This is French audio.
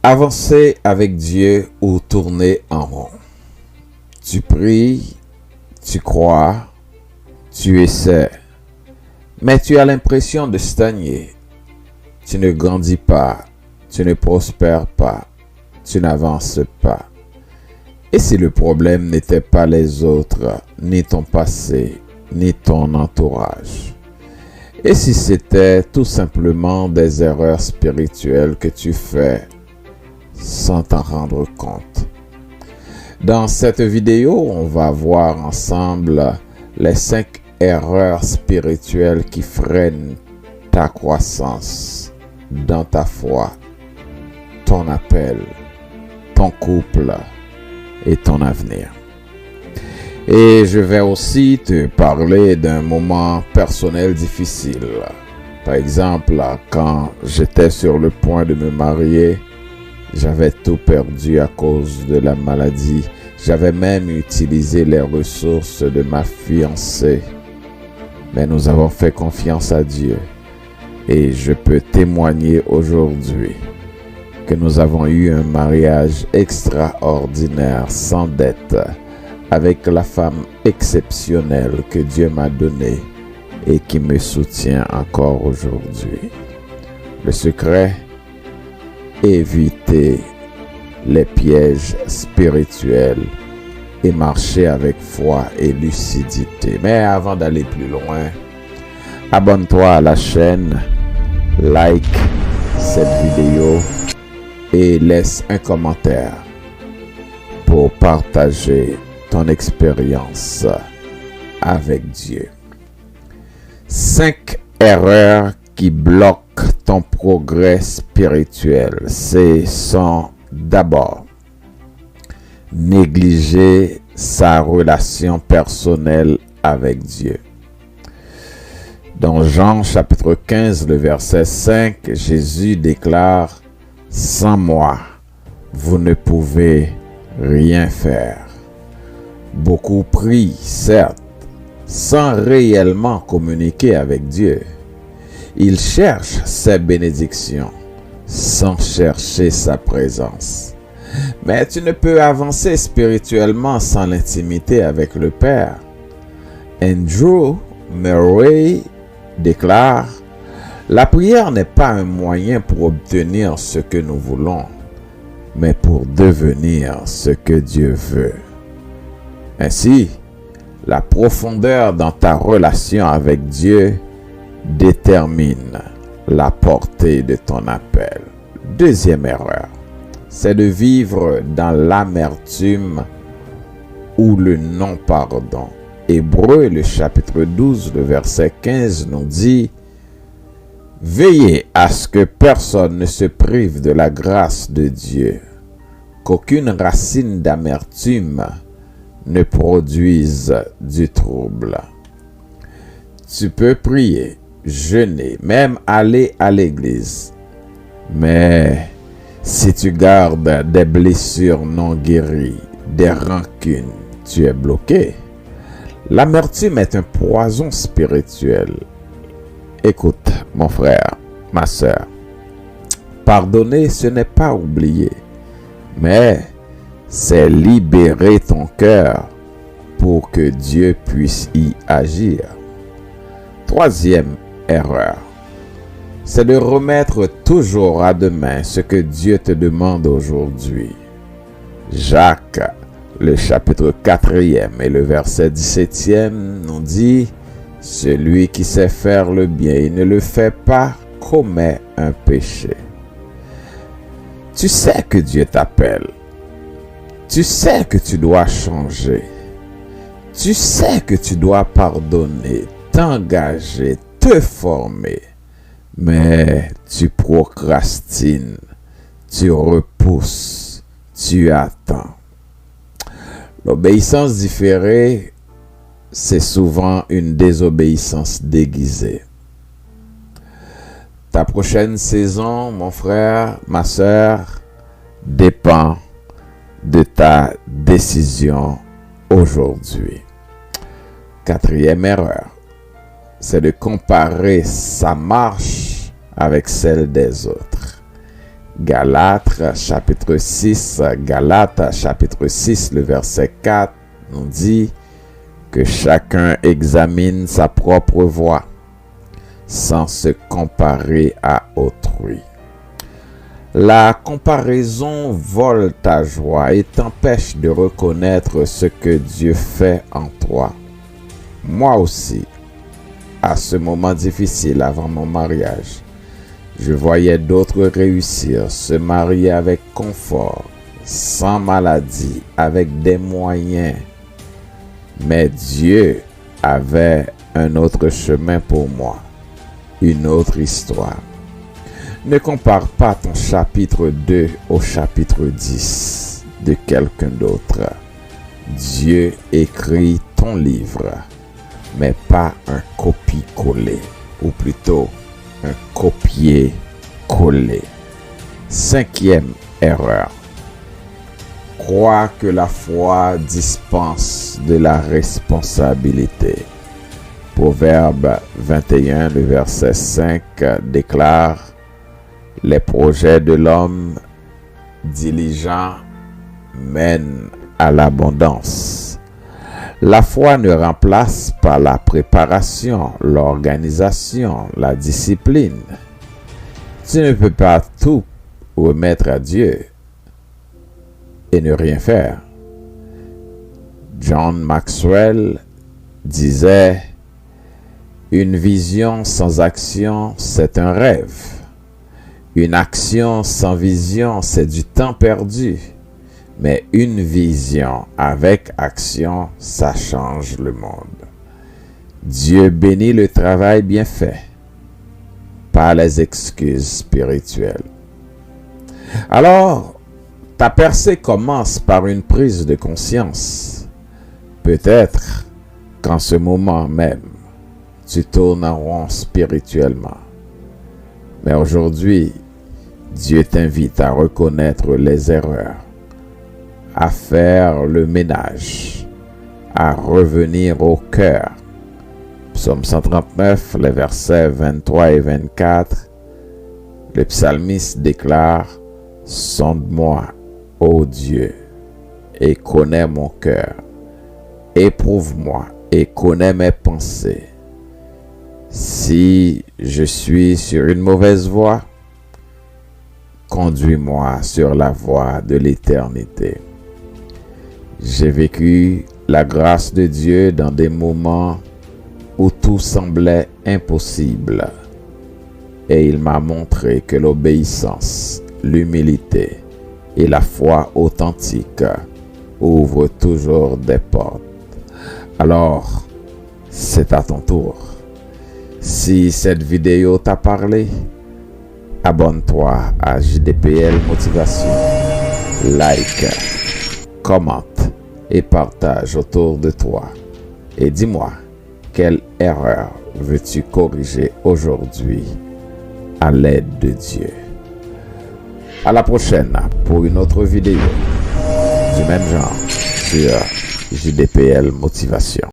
Avancer avec Dieu ou tourner en rond. Tu pries, tu crois, tu essaies, mais tu as l'impression de stagner. Tu ne grandis pas, tu ne prospères pas, tu n'avances pas. Et si le problème n'était pas les autres, ni ton passé, ni ton entourage? Et si c'était tout simplement des erreurs spirituelles que tu fais sans t'en rendre compte? Dans cette vidéo, on va voir ensemble les 5 erreurs spirituelles qui freinent ta croissance dans ta foi, ton appel, ton couple et ton avenir. Et je vais aussi te parler d'un moment personnel difficile. Par exemple, quand j'étais sur le point de me marier, j'avais tout perdu à cause de la maladie. J'avais même utilisé les ressources de ma fiancée. Mais nous avons fait confiance à Dieu. Et je peux témoigner aujourd'hui que nous avons eu un mariage extraordinaire, sans dette, avec la femme exceptionnelle que Dieu m'a donnée et qui me soutient encore aujourd'hui. Le secret: éviter les pièges spirituels et marcher avec foi et lucidité. Mais avant d'aller plus loin, abonne-toi à la chaîne, like cette vidéo et laisse un commentaire pour partager ton expérience avec Dieu. 5 erreurs qui bloquent ton progrès spirituel. Ce sont d'abord négliger sa relation personnelle avec Dieu. Dans Jean chapitre 15, le verset 5, Jésus déclare: « Sans moi, vous ne pouvez rien faire. » Beaucoup prient, certes, sans réellement communiquer avec Dieu. Ils cherchent ses bénédictions sans chercher sa présence. Mais tu ne peux avancer spirituellement sans l'intimité avec le Père. Andrew Murray déclare: « La prière n'est pas un moyen pour obtenir ce que nous voulons, mais pour devenir ce que Dieu veut. » Ainsi, la profondeur dans ta relation avec Dieu détermine la portée de ton appel. Deuxième erreur, c'est de vivre dans l'amertume ou le non-pardon. Hébreux, le chapitre 12, le verset 15 nous dit: « Veillez à ce que personne ne se prive de la grâce de Dieu, qu'aucune racine d'amertume ne produise du trouble. » Tu peux prier, jeûner, même aller à l'église. Mais si tu gardes des blessures non guéries, des rancunes, tu es bloqué. L'amertume est un poison spirituel. Écoute, mon frère, ma sœur, pardonner, ce n'est pas oublier, mais c'est libérer ton cœur pour que Dieu puisse y agir. Troisième erreur, c'est de remettre toujours à demain ce que Dieu te demande aujourd'hui. Jacques, le chapitre 4e et le verset 17e nous dit: « Celui qui sait faire le bien et ne le fait pas commet un péché. » Tu sais que Dieu t'appelle. Tu sais que tu dois changer. Tu sais que tu dois pardonner, t'engager, te former. Mais tu procrastines, tu repousses, tu attends. L'obéissance différée, c'est souvent une désobéissance déguisée. Ta prochaine saison, mon frère, ma sœur, dépend de ta décision aujourd'hui. Quatrième erreur, c'est de comparer sa marche avec celle des autres. Galates chapitre 6, le verset 4 nous dit que chacun examine sa propre voie sans se comparer à autrui. La comparaison vole ta joie et t'empêche de reconnaître ce que Dieu fait en toi. Moi aussi, à ce moment difficile avant mon mariage, je voyais d'autres réussir, se marier avec confort, sans maladie, avec des moyens. Mais Dieu avait un autre chemin pour moi, une autre histoire. Ne compare pas ton chapitre 2 au chapitre 10 de quelqu'un d'autre. Dieu écrit ton livre, mais pas un copie-coller, ou plutôt un copier-coller. 5e erreur. Crois que la foi dispense de la responsabilité. Proverbe 21, le verset 5 déclare: les projets de l'homme diligent mènent à l'abondance. La foi ne remplace pas la préparation, l'organisation, la discipline. Tu ne peux pas tout remettre à Dieu et ne rien faire. John Maxwell disait: une vision sans action, c'est un rêve. Une action sans vision, c'est du temps perdu. Mais une vision avec action, ça change le monde. Dieu bénit le travail bien fait, pas les excuses spirituelles. Alors, ta percée commence par une prise de conscience. Peut-être qu'en ce moment même, tu tournes en rond spirituellement. Mais aujourd'hui, Dieu t'invite à reconnaître les erreurs, à faire le ménage, à revenir au cœur. Psaume 139, les versets 23 et 24, le psalmiste déclare: sonde-moi, ô Dieu, et connais mon cœur. Éprouve-moi et connais mes pensées. Si je suis sur une mauvaise voie, conduis-moi sur la voie de l'éternité. J'ai vécu la grâce de Dieu dans des moments où tout semblait impossible. Et il m'a montré que l'obéissance, l'humilité et la foi authentique ouvrent toujours des portes. Alors, c'est à ton tour. Si cette vidéo t'a parlé, abonne-toi à JDPL Motivation, like, commente et partage autour de toi. Et dis-moi, quelle erreur veux-tu corriger aujourd'hui à l'aide de Dieu? À la prochaine pour une autre vidéo du même genre sur JDPL Motivation.